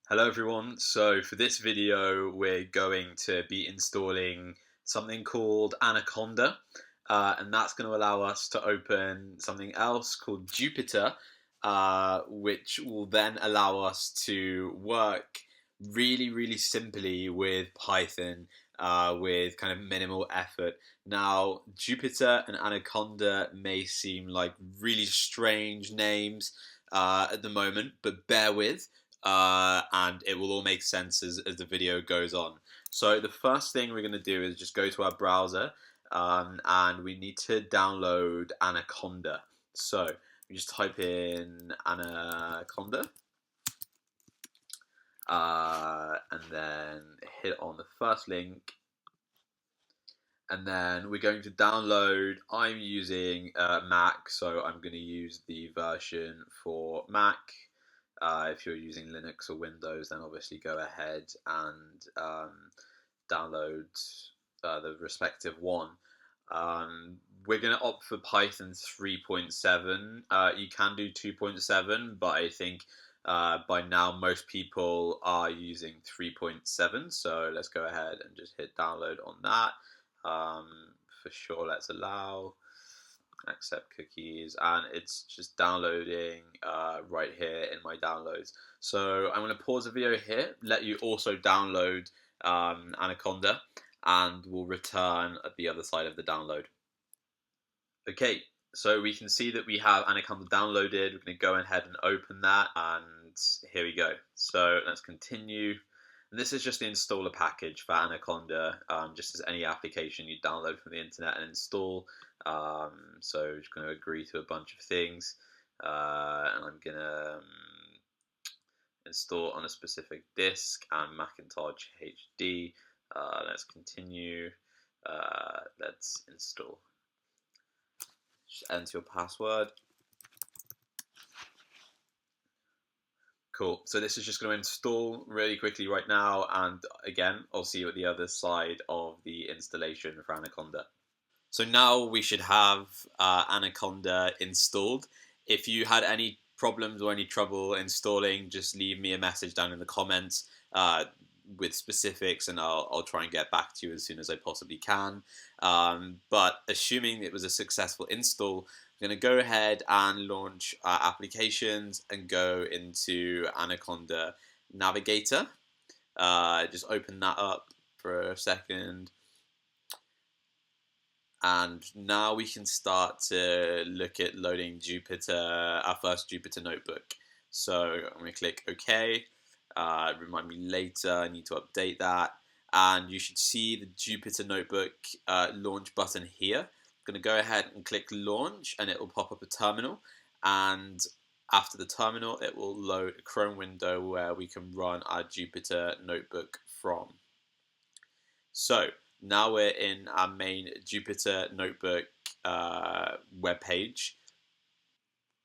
Hello everyone, so for this video we're going to be installing something called Anaconda, and that's going to allow us to open something else called Jupyter, which will then allow us to work really simply with Python with kind of minimal effort. Now Jupyter and Anaconda may seem like really strange names at the moment, but bear with and it will all make sense as the video goes on. So the first thing we're going to do is just go to our browser and we need to download Anaconda. So we just type in Anaconda and then hit on the first link. And then we're going to download. I'm using Mac, so I'm going to use the version for Mac. If you're using Linux or Windows, then obviously go ahead and download the respective one. We're going to opt for Python 3.7. You can do 2.7, but I think by now most people are using 3.7. So let's go ahead and just hit download on that. For sure, let's allow. Accept cookies, and it's just downloading right here in my downloads. So I'm going to pause the video here, let you also download Anaconda, and we'll return at the other side of the download. Okay, so we can see that we have Anaconda downloaded. We're going to go ahead and open that, and here we go. So let's continue. And this is just the installer package for Anaconda, just as any application you download from the internet and install. So I'm just going to agree to a bunch of things, and I'm going to install on a specific disk and Macintosh HD. Let's continue. Let's install. Just enter your password. Cool. So this is just going to install really quickly right now, and again, I'll see you at the other side of the installation for Anaconda. So now we should have Anaconda installed. If you had any problems or any trouble installing, just leave me a message down in the comments with specifics, and I'll try and get back to you as soon as I possibly can. But assuming it was a successful install, I'm going to go ahead and launch applications and go into Anaconda Navigator. Just open that up for a second. And now we can start to look at loading Jupyter, our first Jupyter notebook. So I'm going to click OK. Remind me later, I need to update that. And you should see the Jupyter notebook launch button here. I'm going to go ahead and click launch, and it will pop up a terminal. And after the terminal, it will load a Chrome window where we can run our Jupyter notebook from. So now we're in our main Jupyter notebook web page.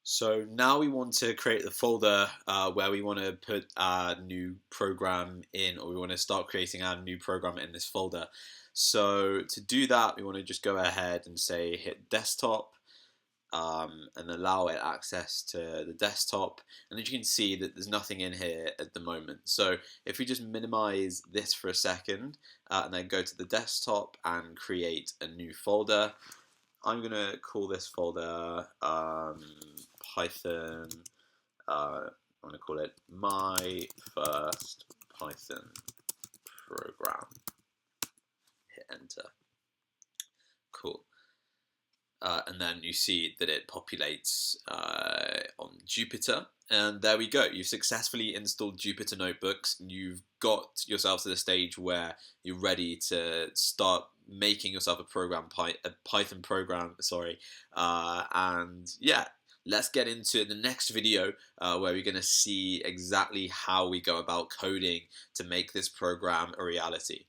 So now we want to create the folder where we want to put our new program in, or we want to start creating our new program in this folder. So to do that, we want to just go ahead and say hit desktop and allow it access to the desktop. And as you can see that there's nothing in here at the moment. So if we just minimize this for a second and then go to the desktop and create a new folder, I'm going to call this folder Python. I'm going to call it My First Python Program. Hit enter. Cool. And then you see that it populates on Jupyter. And there we go. You've successfully installed Jupyter Notebooks. You've got yourself to the stage where you're ready to start making yourself a Python program. And yeah, let's get into the next video where we're going to see exactly how we go about coding to make this program a reality.